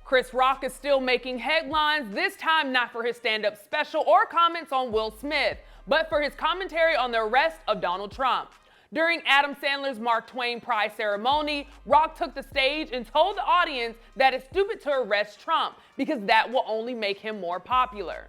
Chris Rock is still making headlines, this time not for his stand-up special or comments on Will Smith, but for his commentary on the arrest of Donald Trump. During Adam Sandler's Mark Twain Prize ceremony, Rock took the stage and told the audience that it's stupid to arrest Trump because that will only make him more popular.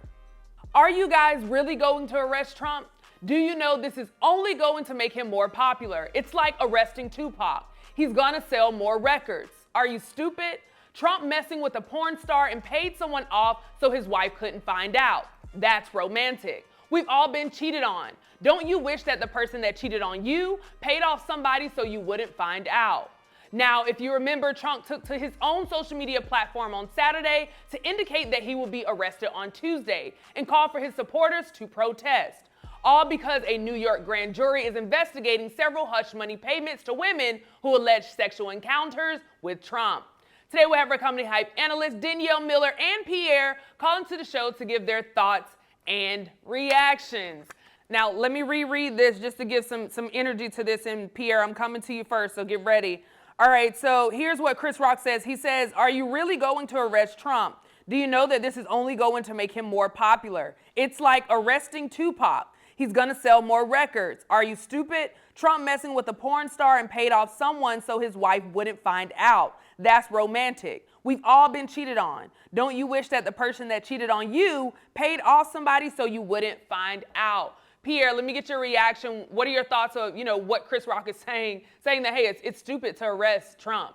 Are you guys really going to arrest Trump? Do you know this is only going to make him more popular? It's like arresting Tupac. He's gonna sell more records. Are you stupid? Trump messing with a porn star and paid someone off so his wife couldn't find out. That's romantic. We've all been cheated on. Don't you wish that the person that cheated on you paid off somebody so you wouldn't find out? Now, if you remember, Trump took to his own social media platform on Saturday to indicate that he will be arrested on Tuesday and call for his supporters to protest. All because a New York grand jury is investigating several hush money payments to women who alleged sexual encounters with Trump. Today we have our comedy hype analysts Danielle Miller and Pierre calling to the show to give their thoughts and reactions. Now, let me reread this just to give some energy to this. And Pierre, I'm coming to you first, so get ready. All right, so here's what Chris Rock says. He says, "Are you really going to arrest Trump? Do you know that this is only going to make him more popular? It's like arresting Tupac. He's gonna sell more records. Are you stupid? Trump messing with a porn star and paid off someone so his wife wouldn't find out. That's romantic. We've all been cheated on. Don't you wish that the person that cheated on you paid off somebody so you wouldn't find out?" Pierre, let me get your reaction. What are your thoughts of, what Chris Rock is saying that, hey, it's stupid to arrest Trump?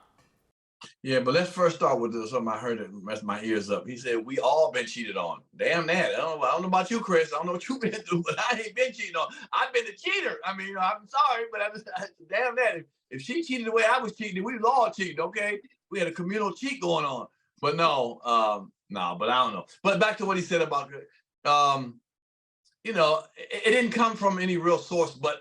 Yeah, but let's first start with something I heard that messed my ears up. He said, we all been cheated on. Damn that. I don't know about you, Chris. I don't know what you've been through, but I ain't been cheated on. I've been the cheater. I mean, I'm sorry, but damn that. If she cheated the way I was cheating, we was all cheating, okay? We had a communal cheat going on. But no, but I don't know. But back to what he said about, it didn't come from any real source but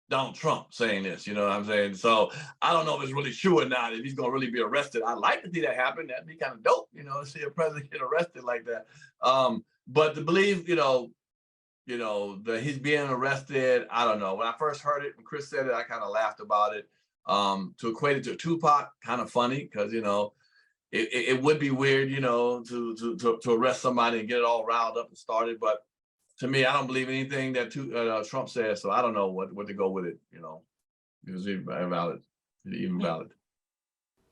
Donald Trump saying this, you know what I'm saying? So I don't know if it's really true or not, if he's gonna really be arrested. I'd like to see that happen. That'd be kind of dope, to see a president get arrested like that. But to believe, that he's being arrested, I don't know. When I first heard it, when Chris said it, I kind of laughed about it. To equate it to Tupac, kind of funny, because it would be weird, to arrest somebody and get it all riled up and started. But to me, I don't believe anything that Trump says, so I don't know what to go with it. It was even valid.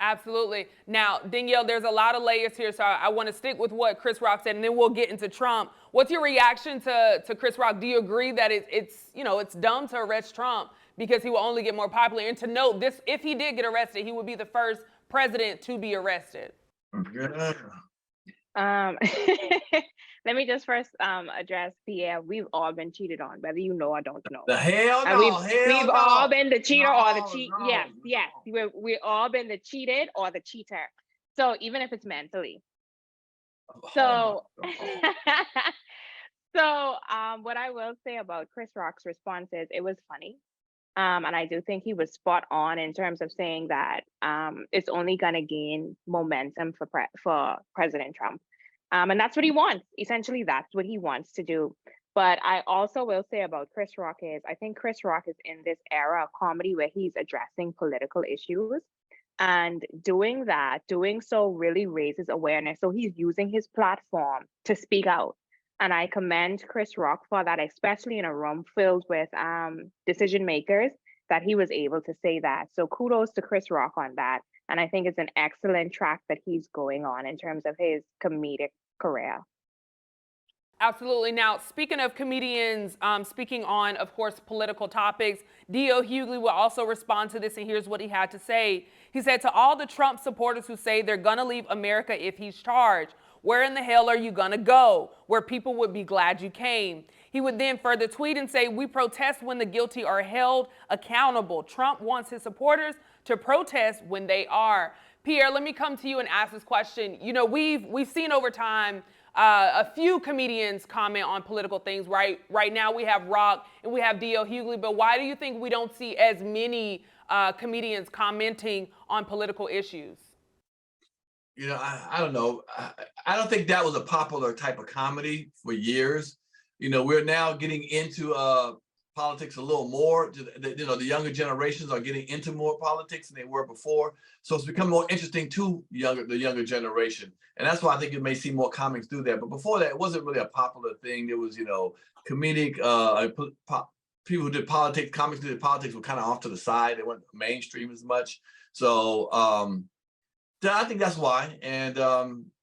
Absolutely. Now, Danielle, there's a lot of layers here, so I want to stick with what Chris Rock said, and then we'll get into Trump. What's your reaction to Chris Rock? Do you agree that it's dumb to arrest Trump because he will only get more popular? And to note, this, if he did get arrested, he would be the first president to be arrested. Let me just first address Pierre. We've all been cheated on, whether you know or don't know. The hell no, we've all been the cheater or the cheat. No, yes. We've all been the cheated or the cheater. So even if it's mentally. So what I will say about Chris Rock's response is it was funny. And I do think he was spot on in terms of saying that it's only going to gain momentum for President Trump. And that's what he wants. Essentially, that's what he wants to do. But I also will say about Chris Rock is I think Chris Rock is in this era of comedy where he's addressing political issues. And doing so really raises awareness. So he's using his platform to speak out. And I commend Chris Rock for that, especially in a room filled with decision makers, that he was able to say that. So kudos to Chris Rock on that. And I think it's an excellent track that he's going on in terms of his comedic career. Absolutely. Now, speaking of comedians, speaking on, of course, political topics, D.L. Hughley will also respond to this, and here's what he had to say. He said, "To all the Trump supporters who say they're going to leave America if he's charged, where in the hell are you going to go? Where people would be glad you came." He would then further tweet and say, "We protest when the guilty are held accountable. Trump wants his supporters to protest when they are." Pierre, let me come to you and ask this question. We've seen over time a few comedians comment on political things. Right now we have Rock and we have D.L. Hughley, but why do you think we don't see as many comedians commenting on political issues? I don't know. I don't think that was a popular type of comedy for years. We're now getting into politics a little more. The younger generations are getting into more politics than they were before. So it's become more interesting to the younger generation. And that's why I think you may see more comics do that. But before that, it wasn't really a popular thing. There was, comedic, people who did politics, comics who did politics were kind of off to the side. They weren't mainstream as much. So I think that's why. And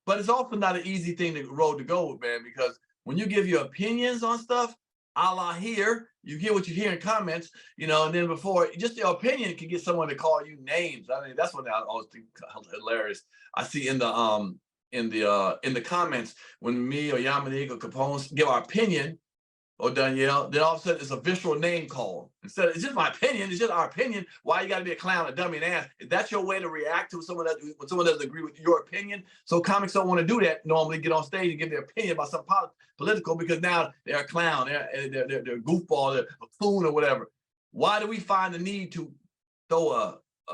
but it's also not an easy road to go with, man, because when you give your opinions on stuff, a la here, you hear what you hear in comments, and then before, just your opinion can get someone to call you names. I mean, that's what I always think hilarious. I see in the comments when me or Yamanik or Capone give our opinion, or Danielle, then all of a sudden it's a visceral name call. Instead, it's just my opinion. It's just our opinion. Why you got to be a clown, a dummy, and ass? Is that your way to react to someone when someone doesn't agree with your opinion? So comics don't want to do that. Normally, get on stage and give their opinion about something political because now they're a clown, they're a goofball, they're a buffoon or whatever. Why do we find the need to throw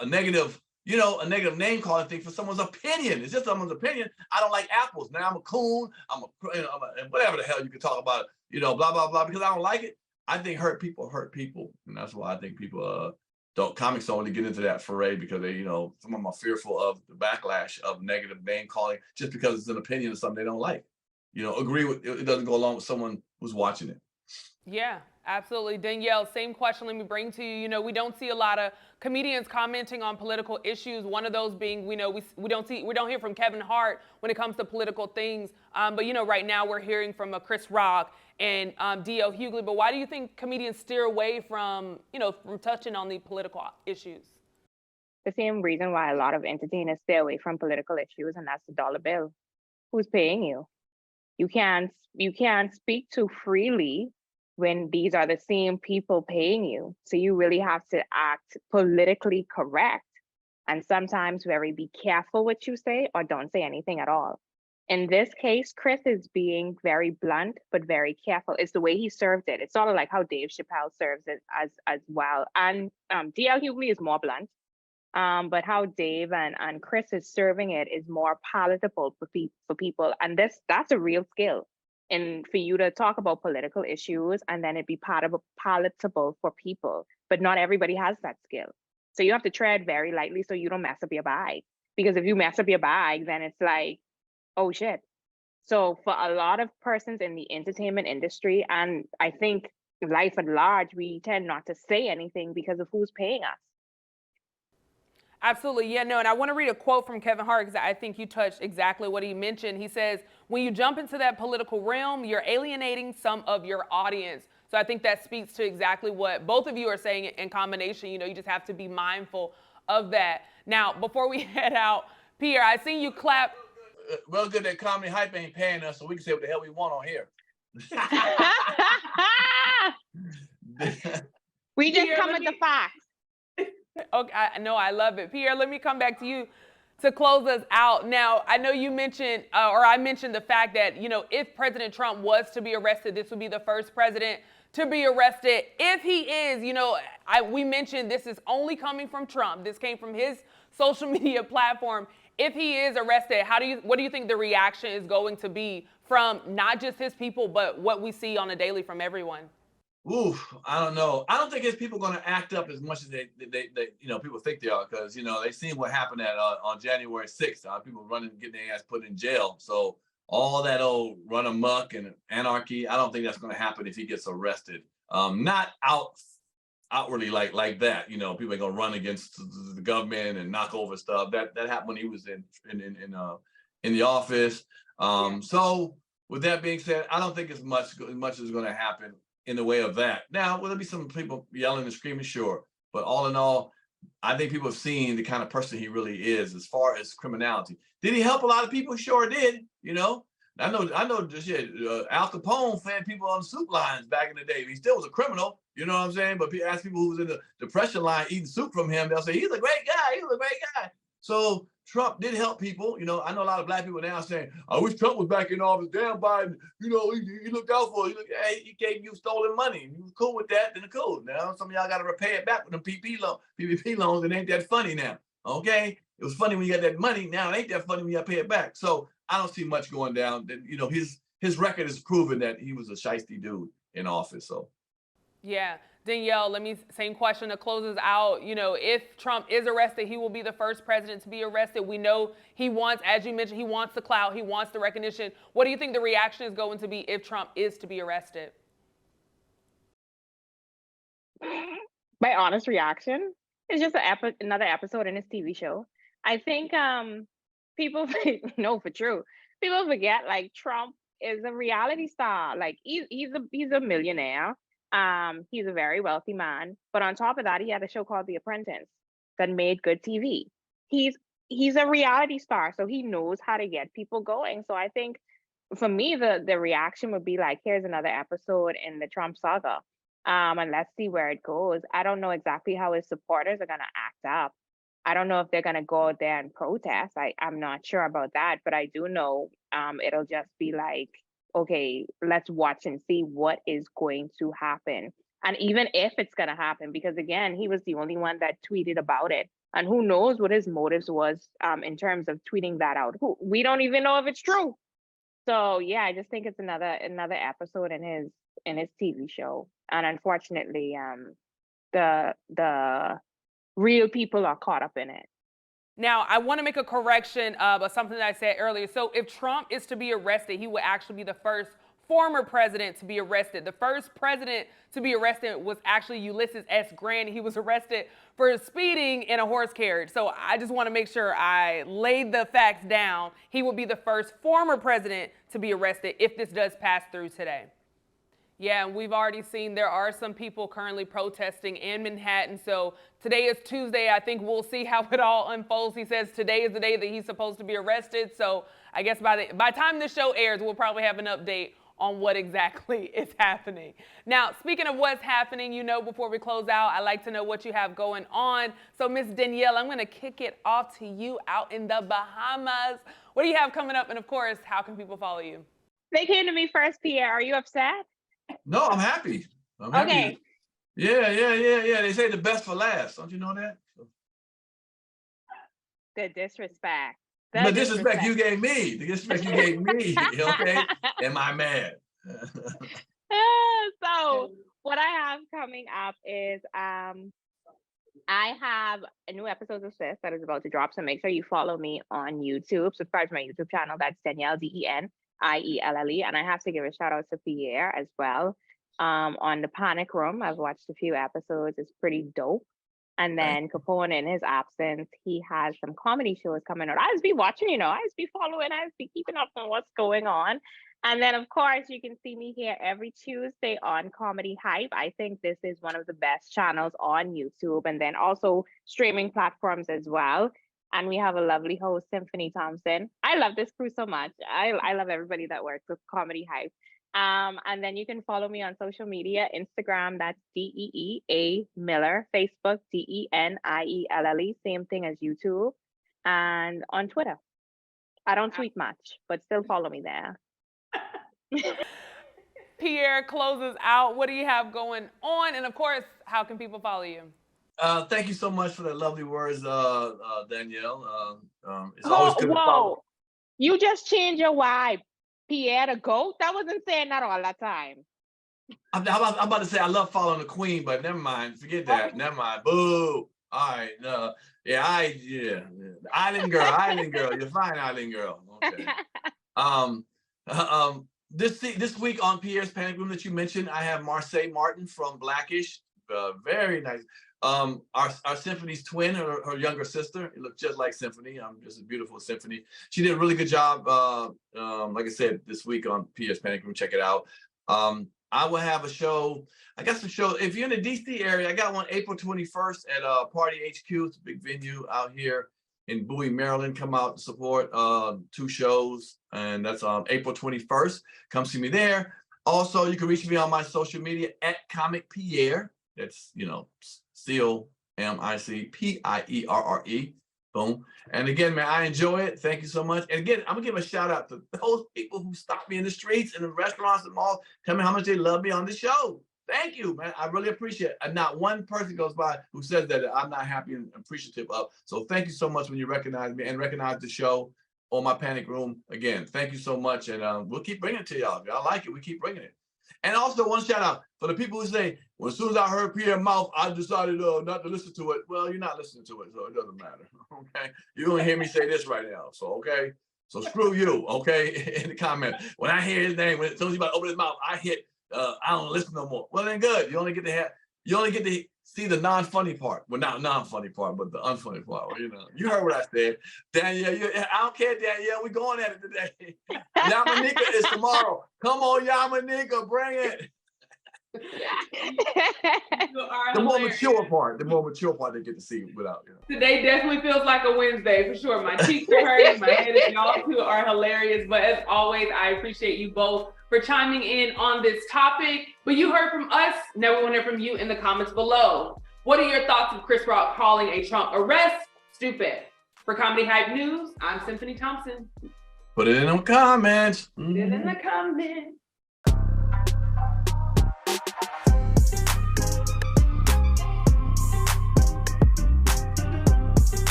a negative, a negative name calling thing for someone's opinion? It's just someone's opinion. I don't like apples. Now I'm a coon. I'm a whatever the hell you can talk about. Blah, blah, blah, because I don't like it. I think hurt people. And that's why I think people comics don't really get into that foray because they, some of them are fearful of the backlash of negative name calling just because it's an opinion of something they don't like. Agree with it doesn't go along with someone who's watching it. Yeah, absolutely. Danielle, same question let me bring to you. We don't see a lot of comedians commenting on political issues. One of those being, we don't hear from Kevin Hart when it comes to political things. But right now we're hearing from Chris Rock and D.L. Hughley. But why do you think comedians steer away from touching on the political issues? The same reason why a lot of entertainers stay away from political issues, and that's the dollar bill. Who's paying you? You can't speak too freely when these are the same people paying you. So you really have to act politically correct and sometimes be careful what you say or don't say anything at all. In this case, Chris is being very blunt, but very careful. It's the way he served it. It's sort of like how Dave Chappelle serves it as well. And D.L. Hughley is more blunt, but how Dave and Chris is serving it is more palatable for people. And that's a real skill. And for you to talk about political issues and then it be palatable for people, but not everybody has that skill. So you have to tread very lightly so you don't mess up your bag. Because if you mess up your bag, then it's like, oh shit. So for a lot of persons in the entertainment industry, and I think life at large, we tend not to say anything because of who's paying us. Absolutely. Yeah, no, and I want to read a quote from Kevin Hart because I think you touched exactly what he mentioned. He says, when you jump into that political realm, you're alienating some of your audience. So I think that speaks to exactly what both of you are saying in combination. You just have to be mindful of that. Now, before we head out, Pierre, I seen you clap. Well, good that Comedy Hype ain't paying us, so we can say what the hell we want on here. We just come with the facts. Okay, I love it. Pierre, let me come back to you to close us out. Now, I know you mentioned, or I mentioned the fact that, if President Trump was to be arrested, this would be the first president to be arrested. If he is, we mentioned this is only coming from Trump. This came from his social media platform. If he is arrested, what do you think the reaction is going to be from not just his people, but what we see on a daily from everyone? Oof, I don't know. I don't think his people going to act up as much as they people think they are, because they've seen what happened on January 6th. People getting their ass put in jail. So all that old run amok and anarchy, I don't think that's going to happen if he gets arrested. Not outwardly like that. People are going to run against the government and knock over stuff. That happened when he was in the office. So with that being said, I don't think as much is going to happen in the way of that. Now, will there be some people yelling and screaming? Sure. But all in all, I think people have seen the kind of person he really is as far as criminality. Did he help a lot of people? Sure did. I know shit. Al Capone fed people on soup lines back in the day. He still was a criminal, you know what I'm saying? But ask people who was in the depression line eating soup from him, they'll say, he's a great guy. So Trump did help people. I know a lot of black people now saying, I wish Trump was back in office. Damn, Biden, he looked out for you. He gave you stolen money. You was cool with that, then cool. Now some of y'all got to repay it back with them PPP loans. It ain't that funny now. Okay? It was funny when you got that money. Now it ain't that funny when you got to pay it back. So I don't see much going down. His record has proven that he was a shiesty dude in office. So. Yeah. Danielle, same question that closes out. You know, if Trump is arrested, he will be the first president to be arrested. We know he wants, as you mentioned, he wants the clout, he wants the recognition. What do you think the reaction is going to be if Trump is to be arrested? My honest reaction is just another episode in his TV show. I think people no, for true. People forget like Trump is a reality star. Like he's a millionaire. He's a very wealthy man. But on top of that, he had a show called The Apprentice that made good TV. He's a reality star, so he knows how to get people going. So I think for me, the reaction would be like, here's another episode in the Trump saga. And let's see where it goes. I don't know exactly how his supporters are gonna act up. I don't know if they're gonna go out there and protest. I'm not sure about that, but I do know it'll just be like, okay, let's watch and see what is going to happen. And even if it's gonna happen, because again, he was the only one that tweeted about it. And who knows what his motives was in terms of tweeting that out. We don't even know if it's true. So yeah, I just think it's another episode in his TV show. And unfortunately, the real people are caught up in it. Now, I want to make a correction of something that I said earlier. So if Trump is to be arrested, he would actually be the first former president to be arrested. The first president to be arrested was actually Ulysses S. Grant. He was arrested for speeding in a horse carriage. So I just want to make sure I laid the facts down. He will be the first former president to be arrested if this does pass through today. Yeah, and we've already seen there are some people currently protesting in Manhattan. So today is Tuesday. I think we'll see how it all unfolds. He says today is the day that he's supposed to be arrested. So I guess by the time this show airs, we'll probably have an update on what exactly is happening. Now, speaking of what's happening, you know, before we close out, I like to know what you have going on. So Miss Danielle, I'm going to kick it off to you out in the Bahamas. What do you have coming up? And of course, how can people follow you? They came to me first, Pierre. Are you upset? No, I'm happy. I'm happy. Okay. Yeah. They say the best for last. Don't you know that? The disrespect. The disrespect you gave me. The disrespect you gave me. Okay? Am I mad? So what I have coming up is I have a new episode of Sis that is about to drop. So make sure you follow me on YouTube. Subscribe to my YouTube channel. That's Danielle DENIELLE. And I have to give a shout out to Pierre as well. On the Panic Room, I've watched a few episodes. It's pretty dope. And then Capone, in his absence, he has some comedy shows coming out. I just be watching, you know, I just be following, I just be keeping up on what's going on. And then, of course, you can see me here every Tuesday on Comedy Hype. I think this is one of the best channels on YouTube and then also streaming platforms as well. And we have a lovely host, Symphony Thompson. I love this crew so much. I love everybody that works with Comedy Hype. And then you can follow me on social media, Instagram, that's DEEA Miller, Facebook, DENIELLE, same thing as YouTube, and on Twitter. I don't tweet much, but still follow me there. Pierre closes out. What do you have going on? And of course, how can people follow you? Thank you so much for the lovely words, Danielle. It's always good to follow. You just changed your vibe. Pierre the GOAT? That wasn't saying that all that time. I'm about to say I love following the queen, but never mind. Forget that. Never mind. Boo. All right. Island girl. You're fine, island girl. Okay. This week on Pierre's Panic Room that you mentioned, I have Marseille Martin from Blackish. Very nice. Our Symphony's twin, her younger sister, it looked just like Symphony. Just a beautiful Symphony. She did a really good job. Like I said, this week on Pierre's Panic Room, check it out. I will have a show. I got some shows. If you're in the DC area, I got one April 21st at Party HQ. It's a big venue out here in Bowie, Maryland. Come out and support 2 shows, and that's on April 21st. Come see me there. Also, you can reach me on my social media at Comic Pierre. That's, you know, COMICPIERRE. Boom. And again, man, I enjoy it. Thank you so much. And again, I'm gonna give a shout out to those people who stop me in the streets and the restaurants and malls, tell me how much they love me on the show. Thank you, man. I really appreciate it. And not one person goes by who says that I'm not happy and appreciative of. So thank you so much when you recognize me and recognize the show on my Panic Room. Again, thank you so much. And we'll keep bringing it to y'all. If y'all like it, we keep bringing it. And also one shout out for the people who say, well, as soon as I heard Pierre mouth, I decided not to listen to it. Well, you're not listening to it, so it doesn't matter. Okay. You're gonna hear me say this right now. So okay. So screw you, okay? In the comment. When I hear his name, when as soon as he's about to open his mouth, I hit I don't listen no more. Well then good. You only get to see the non-funny part. Well, not non-funny part, but the unfunny part. Well, you heard what I said. Danielle, I don't care, Danielle. We going at it today. Yamanika is tomorrow. Come on, Yamanika, bring it. The more mature part they get to see without. Today definitely feels like a Wednesday for sure. My cheeks are hurting, my head is, y'all two are hilarious. But as always, I appreciate you both for chiming in on this topic. But you heard from us, now we want to hear from you in the comments below. What are your thoughts of Chris Rock calling a Trump arrest stupid? For Comedy Hype News, I'm Symphony Thompson. Put it in the comments. Put it in the comments.